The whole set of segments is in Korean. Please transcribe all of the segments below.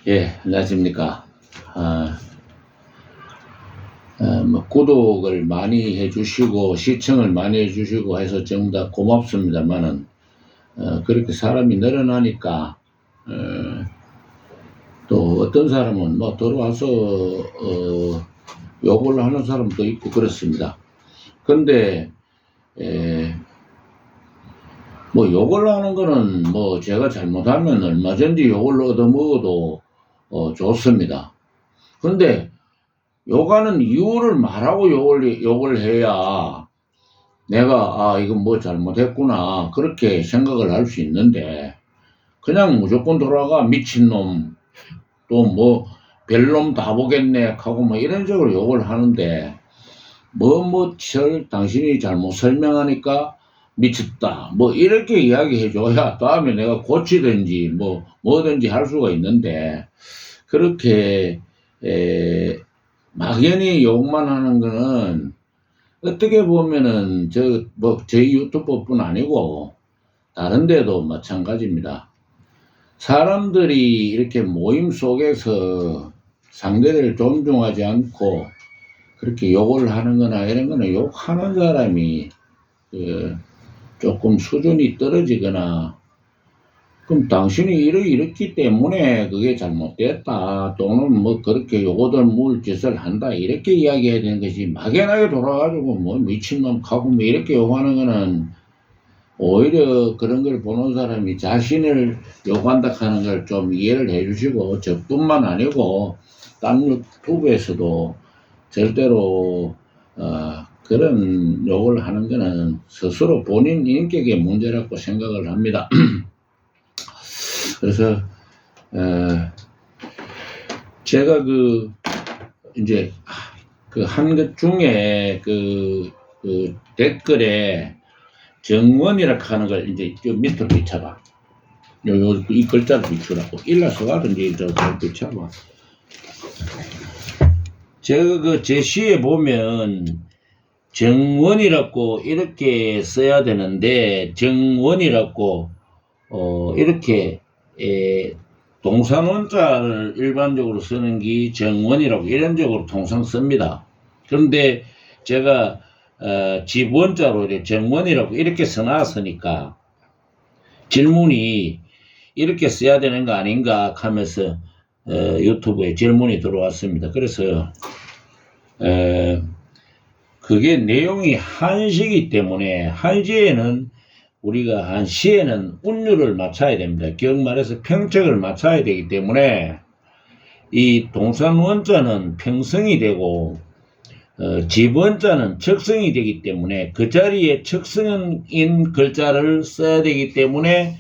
예, 안녕하십니까. 구독을 많이 해주시고, 시청을 많이 해주시고 해서 전부 다 고맙습니다만은, 그렇게 사람이 늘어나니까, 또 어떤 사람은 들어와서, 욕을 하는 사람도 있고 그렇습니다. 근데, 욕을 하는 거는 제가 잘못하면 얼마든지 욕을 얻어먹어도 좋습니다. 근데 욕하는 이유를 말하고 욕을 해야 내가 이건 잘못했구나 그렇게 생각을 할 수 있는데, 그냥 무조건 돌아가 미친놈 또 별놈 다 보겠네 하고 이런 식으로 욕을 하는데, 당신이 잘못 설명하니까 미쳤다 이렇게 이야기해줘야 다음에 내가 고치든지 뭐든지 할 수가 있는데, 그렇게 막연히 욕만 하는 거는 어떻게 보면은 저희 유튜브뿐 아니고 다른 데도 마찬가지입니다. 사람들이 이렇게 모임 속에서 상대를 존중하지 않고 그렇게 욕을 하는 거나 이런 거는, 욕하는 사람이 조금 수준이 떨어지거나, 그럼 당신이 이렇기 때문에 그게 잘못됐다 또는 그렇게 요거들 물 짓을 한다 이렇게 이야기해야 되는 것이, 막연하게 돌아가지고 미친놈 하고 이렇게 욕하는 거는 오히려 그런 걸 보는 사람이 자신을 욕한다 하는 걸 좀 이해를 해주시고, 저뿐만 아니고 딴 유튜브에서도 절대로 그런 욕을 하는 거는 스스로 본인 인격의 문제라고 생각을 합니다. 그래서 제가 이제 한 것 중에 댓글에 정원이라고 하는 걸 이제 밑으로 비춰봐. 이 글자를 비추라고. 일러서 가든지 잘 비춰봐. 제가 제 시에 보면 정원이라고 이렇게 써야 되는데, 정원이라고 이렇게 동사원자를 일반적으로 쓰는 게 정원이라고 이런 식으로 통상 씁니다. 그런데 제가 집원자로 정원이라고 이렇게 써놨으니까 질문이 이렇게 써야 되는 거 아닌가 하면서 유튜브에 질문이 들어왔습니다. 그래서 그게 내용이 한시이기 때문에, 한시에는 우리가 한시에는 운율을 맞춰야 됩니다. 기억말해서 평책을 맞춰야 되기 때문에 이 동산원자는 평성이 되고 집원자는 척성이 되기 때문에 그 자리에 척성인 글자를 써야 되기 때문에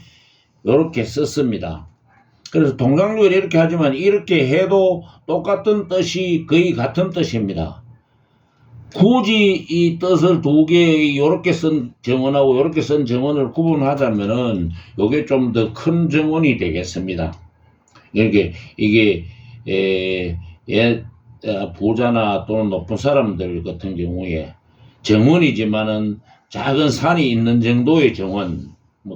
이렇게 썼습니다. 그래서 동상률이 이렇게 하지만 이렇게 해도 똑같은 뜻이, 거의 같은 뜻입니다. 굳이 이 뜻을 두 개, 요렇게 쓴 정원하고 요렇게 쓴 정원을 구분하자면은 요게 좀 더 큰 정원이 되겠습니다. 이게 부자나 또는 높은 사람들 같은 경우에 정원이지만은 작은 산이 있는 정도의 정원,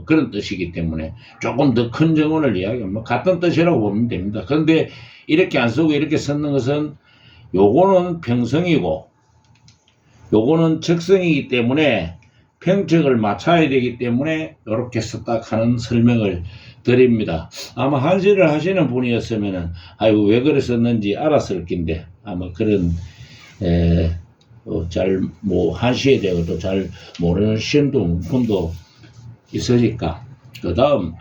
그런 뜻이기 때문에 조금 더 큰 정원을 이야기하면 같은 뜻이라고 보면 됩니다. 그런데 이렇게 안 쓰고 이렇게 썼는 것은, 요거는 평성이고 요거는 척성이기 때문에 평책을 맞춰야 되기 때문에 이렇게 썼다 하는 설명을 드립니다. 아마 한시를 하시는 분이었으면은 아이고 왜 그랬었는지 알았을 낀데, 아마 그런 한시에 대해서도 잘 모르시는 분도 있으니까 그 다음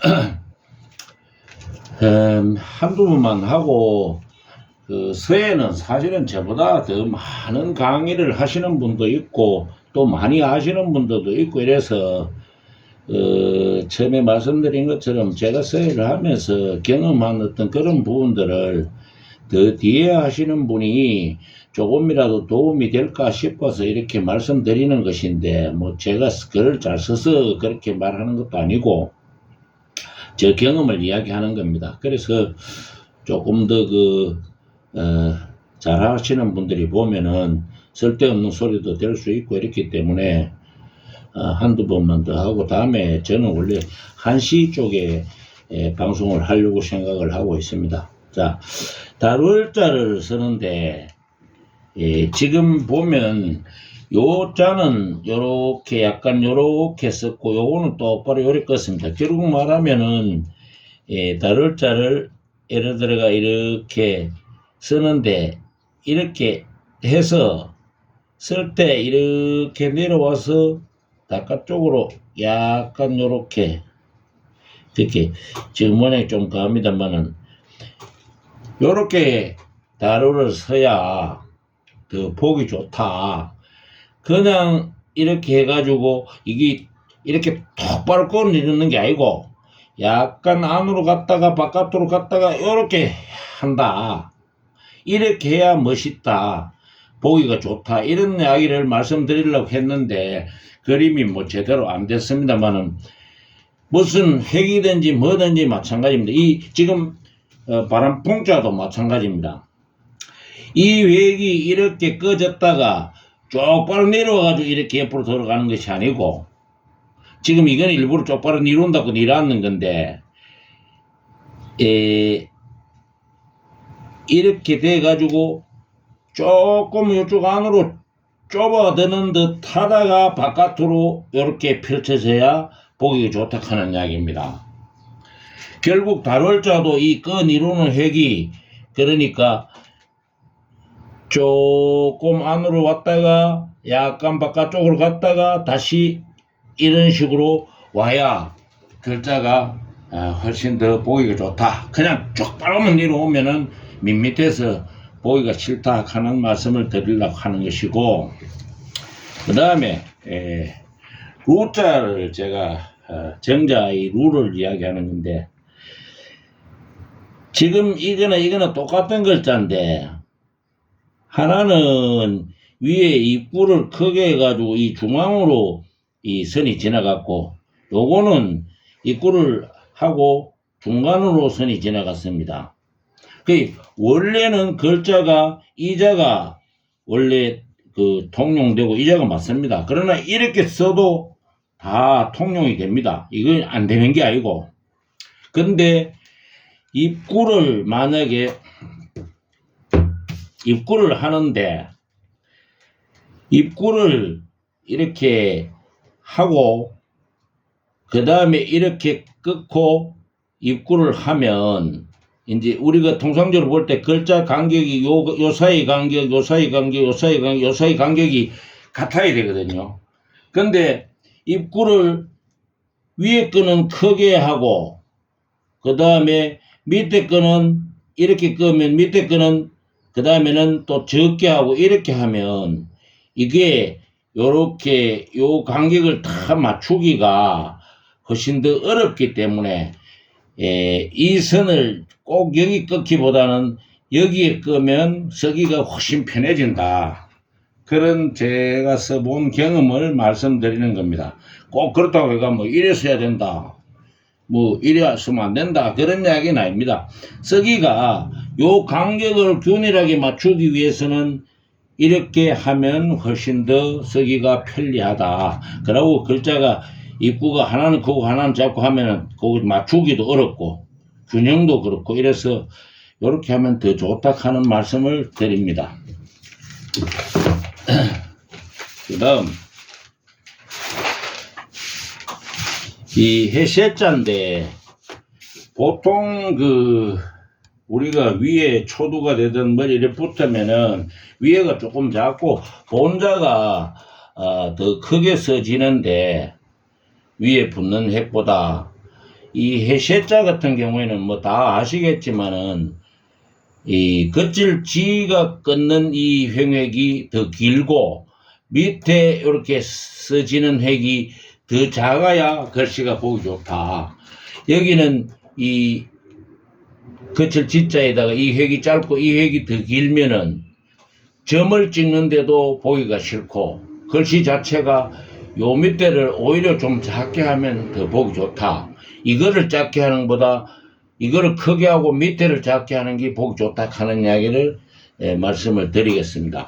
한두 번만 하고, 서예는 사실은 저보다 더 많은 강의를 하시는 분도 있고 또 많이 아시는 분들도 있고 이래서 처음에 말씀드린 것처럼 제가 서예를 하면서 경험한 어떤 그런 부분들을 더 뒤에 하시는 분이 조금이라도 도움이 될까 싶어서 이렇게 말씀드리는 것인데, 제가 글을 잘 써서 그렇게 말하는 것도 아니고 제 경험을 이야기하는 겁니다. 그래서 조금 더 잘 하시는 분들이 보면은 쓸데없는 소리도 될 수 있고 이렇기 때문에 한두 번만 더 하고, 다음에 저는 원래 한시 쪽에 방송을 하려고 생각을 하고 있습니다. 자, 달월자를 쓰는데, 지금 보면, 요 자는 요렇게 약간 요렇게 썼고, 요거는 똑바로 요렇게 껐습니다. 결국 말하면은, 달월자를 예를 들어가 이렇게 쓰는데, 이렇게 해서 쓸 때 이렇게 내려와서 바깥쪽으로 약간 요렇게, 이렇게, 지금 모양이 좀 가합니다만은, 요렇게 다루를 써야 더 보기 좋다. 그냥 이렇게 해가지고 이게 이렇게 똑바로 꺼내는 게 아니고 약간 안으로 갔다가 바깥으로 갔다가 요렇게 한다. 이렇게 해야 멋있다. 보기가 좋다. 이런 이야기를 말씀드리려고 했는데 그림이 뭐 제대로 안 됐습니다만은 무슨 획이든지 뭐든지 마찬가지입니다. 이 지금 바람풍자도 마찬가지입니다. 이 획이 이렇게 꺼졌다가 쪽바로 내려와가지고 이렇게 옆으로 돌아가는 것이 아니고 지금 이건 일부러 쪽바로 내려온다고 내려앉는 건데 이렇게 돼가지고 조금 이쪽 안으로 좁아드는 듯 하다가 바깥으로 이렇게 펼쳐져야 보기가 좋다 하는 이야기입니다. 결국 달월자도 이 꺼내려오는 획이 그러니까 조금 안으로 왔다가 약간 바깥쪽으로 갔다가 다시 이런 식으로 와야 글자가 훨씬 더 보기가 좋다. 그냥 쪽바로만 내려오면은 밋밋해서 보기가 싫다 하는 말씀을 드리려고 하는 것이고, 그 다음에 루자를 제가 정자의 루를 이야기하는 건데, 지금 이거는 똑같은 글자인데 하나는 위에 입구를 크게 해가지고 이 중앙으로 이 선이 지나갔고, 요거는 입구를 하고 중간으로 선이 지나갔습니다. 원래는 글자가 이자가 원래 통용되고 이자가 맞습니다. 그러나 이렇게 써도 다 통용이 됩니다. 이건 안 되는 게 아니고. 근데 입구를 만약에 입구를 하는데 입구를 이렇게 하고 그 다음에 이렇게 끊고 입구를 하면 이제 우리가 통상적으로 볼 때 글자 간격이 요 사이 간격, 요 사이 간격, 요 사이 간격, 요 사이 간격이 같아야 되거든요. 근데 입구를 위에 거는 크게 하고 그 다음에 밑에 거는 이렇게 끄면 밑에 거는 그 다음에는 또 적게 하고 이렇게 하면 이게 요렇게 요 간격을 다 맞추기가 훨씬 더 어렵기 때문에 이 선을 꼭 여기 끄기보다는 여기에 끄면 쓰기가 훨씬 편해진다. 그런 제가 써본 경험을 말씀드리는 겁니다. 꼭 그렇다고 해가 뭐 이래 써야 된다. 뭐 이래 쓰면 안 된다. 그런 이야기는 아닙니다. 쓰기가 요 간격을 균일하게 맞추기 위해서는 이렇게 하면 훨씬 더 쓰기가 편리하다. 그러고 글자가 입구가 하나는 크고 하나는 작고 하면은 거기 맞추기도 어렵고 균형도 그렇고 이래서 이렇게 하면 더 좋다 하는 말씀을 드립니다. 그 다음 이 해세자인데 보통 우리가 위에 초두가 되든 머리를 붙으면은 위에가 조금 작고 본자가 더 크게 써지는데 위에 붙는 획보다 이 해세자 같은 경우에는 뭐 다 아시겠지만은 이 겉질 지가 끊는 이 횡획이 더 길고 밑에 이렇게 써지는 획이 더 작아야 글씨가 보기 좋다. 여기는 이 겉을 지자에다가 이 획이 짧고 이 획이 더 길면은 점을 찍는데도 보기가 싫고 글씨 자체가 요 밑에를 오히려 좀 작게 하면 더 보기 좋다. 이거를 작게 하는 것보다 이거를 크게 하고 밑에를 작게 하는 게 보기 좋다 하는 이야기를 말씀을 드리겠습니다.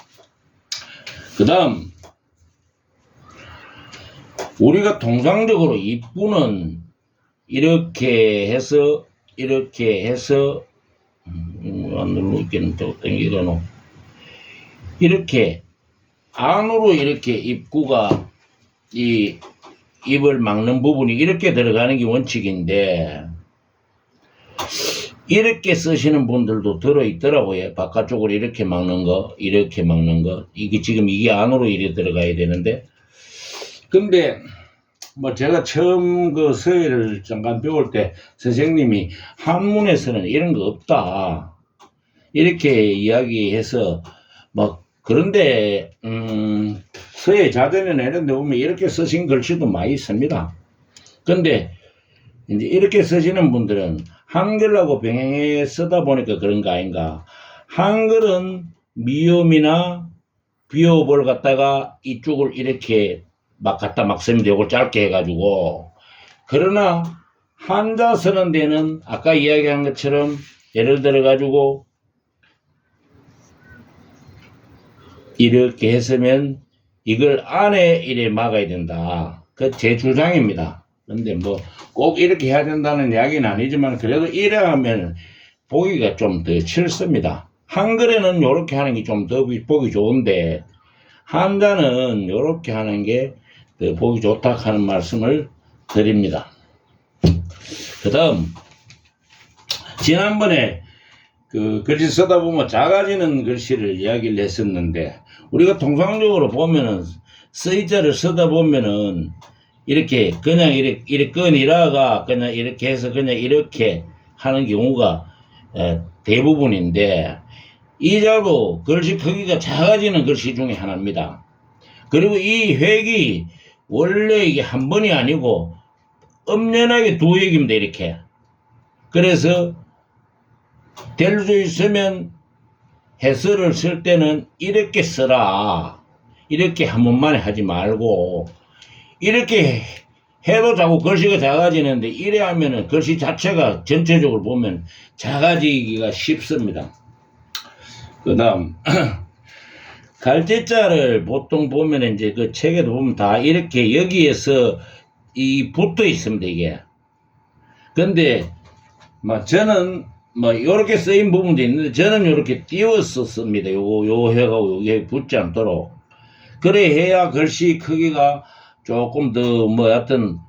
그 다음 우리가 통상적으로 입구는 이렇게 해서 안 누르고 있기는 또 당기고 이렇게 안으로 이렇게 입구가 이 입을 막는 부분이 이렇게 들어가는 게 원칙인데 이렇게 쓰시는 분들도 들어있더라고요. 바깥쪽으로 이렇게 막는 거, 이렇게 막는 거. 이게 지금 이게 안으로 이래 들어가야 되는데. 근데, 뭐 제가 처음 그 서예를 잠깐 배울 때 선생님이 한문에서는 이런 거 없다. 이렇게 이야기해서, 뭐, 그런데, 서예 자전이나 이런 데 보면 이렇게 쓰신 글씨도 많이 있습니다. 근데, 이제 이렇게 쓰시는 분들은 한글하고 병행해 쓰다 보니까 그런 거 아닌가. 한글은 미음이나 비읍을 갖다가 이쪽을 이렇게 막 갖다 막 쓰면 되고 짧게 해가지고. 그러나 한자 쓰는 데는 아까 이야기한 것처럼 예를 들어 가지고 이렇게 했으면 이걸 안에 이래 막아야 된다. 그 제 주장입니다. 근데 뭐 꼭 이렇게 해야 된다는 이야기는 아니지만 그래도 이래 하면 보기가 좀 더 싫습니다. 한글에는 이렇게 하는 게 좀 더 보기 좋은데 한자는 이렇게 하는 게 더 보기 좋다 하는 말씀을 드립니다. 그 다음 지난번에 그 글씨 쓰다 보면 작아지는 글씨를 이야기를 했었는데 우리가 통상적으로 보면은 쓰이자를 쓰다 보면은 이렇게 그냥 이렇게 끈이라가 그냥 이렇게 해서 그냥 이렇게 하는 경우가 대부분인데 이자도 글씨 크기가 작아지는 글씨 중에 하나입니다. 그리고 이 획이 원래 이게 한 번이 아니고 엄연하게 두 획입니다. 이렇게. 그래서 될 수 있으면 해설을 쓸 때는 이렇게 써라. 이렇게 한 번만에 하지 말고 이렇게 해도 자꾸 글씨가 작아지는데 이래 하면은 글씨 자체가 전체적으로 보면 작아지기가 쉽습니다. 그 다음 갈대자를 보통 보면 이제 그 책에도 보면 다 이렇게 여기에서 이 붙어 있습니다. 이게. 근데 뭐 저는 뭐 요렇게 쓰인 부분도 있는데 저는 요렇게 띄워서 씁니다. 요 해가고 여기에 붙지 않도록. 그래 해야 글씨 크기가 조금 더 뭐 하여튼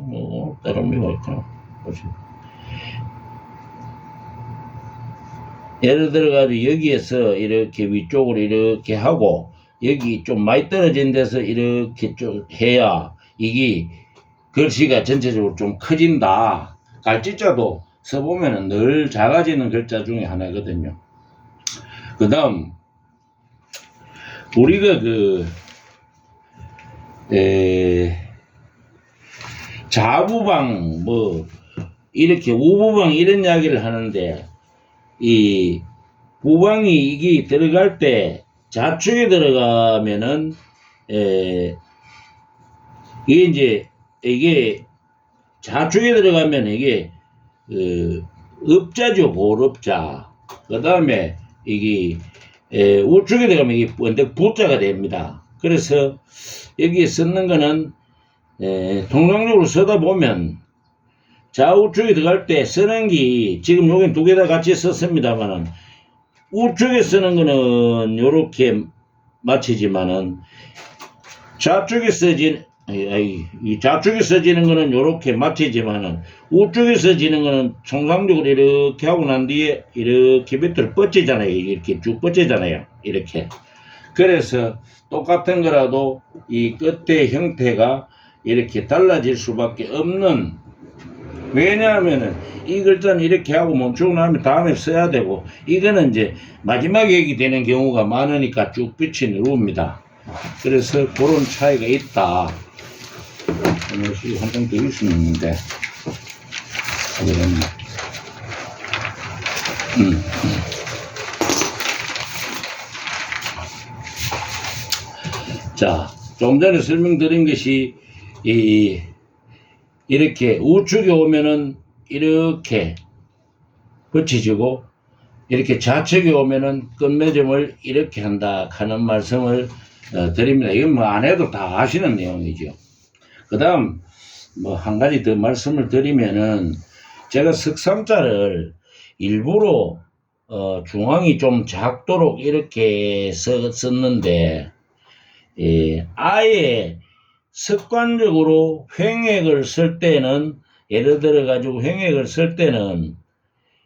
뭐 다른 의미가 있구나. 예를 들어가지고 여기에서 이렇게 위쪽으로 이렇게 하고 여기 좀 많이 떨어진 데서 이렇게 좀 해야 이게 글씨가 전체적으로 좀 커진다. 갈짓자도 써보면 늘 작아지는 글자 중에 하나거든요. 그 다음 우리가 자부방 뭐 이렇게 우부방 이런 이야기를 하는데 이 부방이 이게 들어갈 때 자축에 들어가면은 이게 자축에 들어가면 이게 업자죠. 고업자. 그 다음에 이게 우축에 들어가면 이게 번뜩 부자가 됩니다. 그래서 여기에 쓰는 거는 통상적으로 쓰다 보면 좌우축에 들어갈 때 쓰는 게 지금 여기 두 개 다 같이 썼습니다만은 우측에 쓰는 거는 요렇게 맞히지만은 좌측에 써진 이 좌측에 써지는 거는 요렇게 맞히지만은 우측에 써지는 거는 통상적으로 이렇게 하고 난 뒤에 이렇게 밑으로 뻗지잖아요. 이렇게 쭉 뻗지잖아요. 이렇게. 그래서 똑같은 거라도 이 끝의 형태가 이렇게 달라질 수밖에 없는, 왜냐하면은 이 글자는 이렇게 하고 멈추고 나면 다음에 써야 되고 이거는 이제 마지막에 얘기 되는 경우가 많으니까 쭉 빛이 누릅니다. 그래서 그런 차이가 있다. 한 장 더 있었는데 자, 좀 전에 설명드린 것이 이렇게 우측에 오면은 이렇게 붙여지고 이렇게 좌측에 오면은 끝맺음을 이렇게 한다 하는 말씀을 드립니다. 이건 뭐 안 해도 다 아시는 내용이죠. 그 다음 뭐 한 가지 더 말씀을 드리면은 제가 석삼자를 일부러 중앙이 좀 작도록 이렇게 썼는데, 아예 습관적으로 횡액을 쓸 때는, 예를 들어 가지고 횡액을 쓸 때는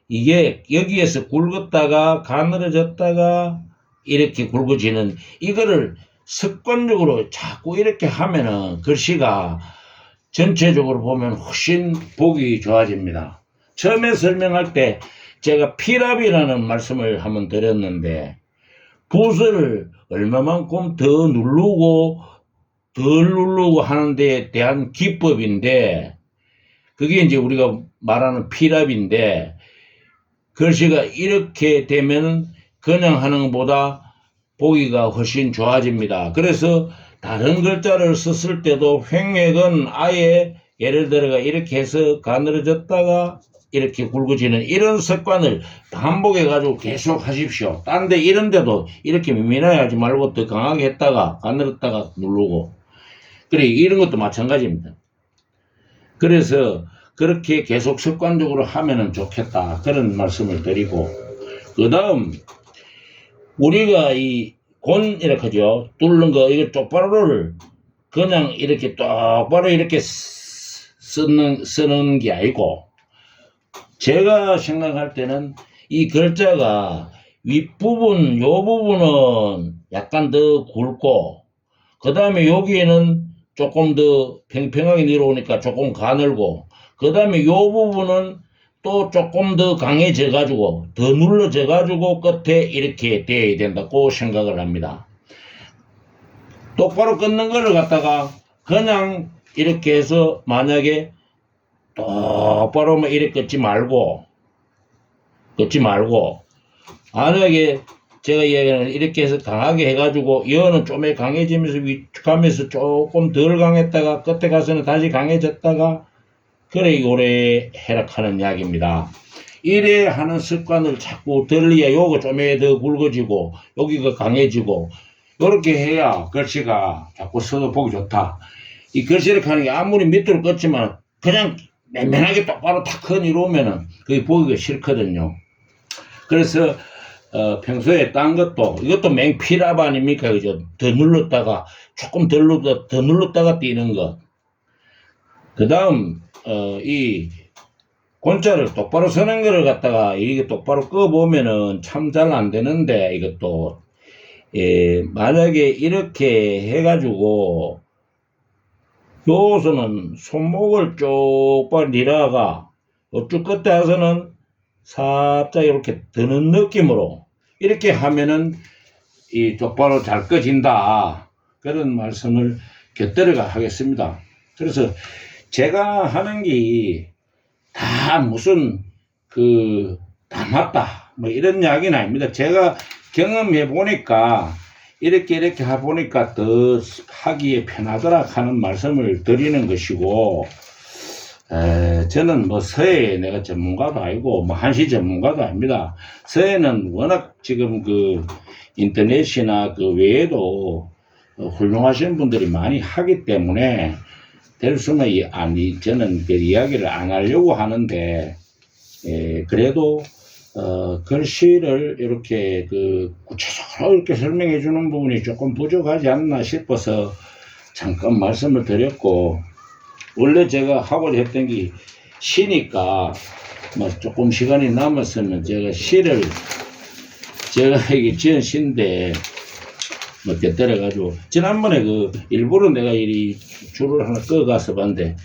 이게 여기에서 굵었다가 가늘어졌다가 이렇게 굵어지는, 이거를 습관적으로 자꾸 이렇게 하면은 글씨가 전체적으로 보면 훨씬 보기 좋아집니다. 처음에 설명할 때 제가 피랍이라는 말씀을 한번 드렸는데, 붓을 얼마만큼 더 누르고 덜 누르고 하는 데에 대한 기법인데, 그게 이제 우리가 말하는 피랍인데, 글씨가 이렇게 되면 그냥 하는 것보다 보기가 훨씬 좋아집니다. 그래서 다른 글자를 썼을 때도 횡액은 아예 예를 들어가 이렇게 해서 가늘어졌다가 이렇게 굵어지는 이런 습관을 반복해 가지고 계속 하십시오. 딴 데 이런 데도 이렇게 민민하게 하지 말고 더 강하게 했다가 가늘었다가 누르고, 그래 이런 것도 마찬가지입니다. 그래서 그렇게 계속 습관적으로 하면은 좋겠다, 그런 말씀을 드리고, 그 다음 우리가 이 곤 이렇게 하죠. 뚫는 거, 이거 똑바로를 그냥 이렇게 똑바로 이렇게 쓰는 게 아니고, 제가 생각할 때는 이 글자가 윗부분, 요 부분은 약간 더 굵고, 그 다음에 여기에는 조금 더 평평하게 내려오니까 조금 가늘고, 그 다음에 요 부분은 또 조금 더 강해져 가지고 더 눌러져 가지고 끝에 이렇게 돼야 된다고 생각을 합니다. 똑바로 끊는 거를 갖다가 그냥 이렇게 해서 만약에 똑바로만 이렇게 끊지 말고 만약에 제가 얘기하는 이렇게 해서 강하게 해가지고 여는 좀 강해지면서 위축하면서 조금 덜 강했다가 끝에 가서는 다시 강해졌다가, 그래 요래 해락하는 이야기입니다. 이래 하는 습관을 자꾸 들려야 요거 좀 더 굵어지고 여기가 강해지고, 요렇게 해야 글씨가 자꾸 써도 보기 좋다. 이 글씨를 하는 게 아무리 밑으로 껐지만 그냥 맨맨하게 똑바로 탁 이러면은 그게 보기가 싫거든요. 그래서 평소에 딴 것도, 이것도 맹피랍 아닙니까? 그죠? 더 눌렀다가 조금 더 눌렀다가 띄는 것. 그 다음 이 곤자를 똑바로 서는 거를 갖다가 이게 똑바로 꺼보면은 참 잘 안 되는데, 이것도 만약에 이렇게 해가지고 요소는 손목을 쪽발 니라가 이쪽 끝에 와서는 살짝 이렇게 드는 느낌으로 이렇게 하면은 이 똑바로 잘 꺼진다, 그런 말씀을 곁들여가 하겠습니다. 그래서 제가 하는 게 다 무슨 다 맞다 뭐 이런 이야기는 아닙니다. 제가 경험해 보니까 이렇게 해보니까 더 하기에 편하더라 하는 말씀을 드리는 것이고, 저는 뭐 서예 내가 전문가도 아니고 뭐 한시 전문가도 아닙니다. 서예는 워낙 지금 인터넷이나 외에도 훌륭하신 분들이 많이 하기 때문에 될 수는 저는 이야기를 안 하려고 하는데, 그래도 글씨를 이렇게 구체적으로 이렇게 설명해 주는 부분이 조금 부족하지 않나 싶어서 잠깐 말씀을 드렸고, 원래 제가 하고자 했던 게 시니까 뭐 조금 시간이 남았으면 제가 이게 지은 시인데 뭐 곁들여 가지고 지난번에 일부러 내가 이 줄을 하나 꺼가서 봤는데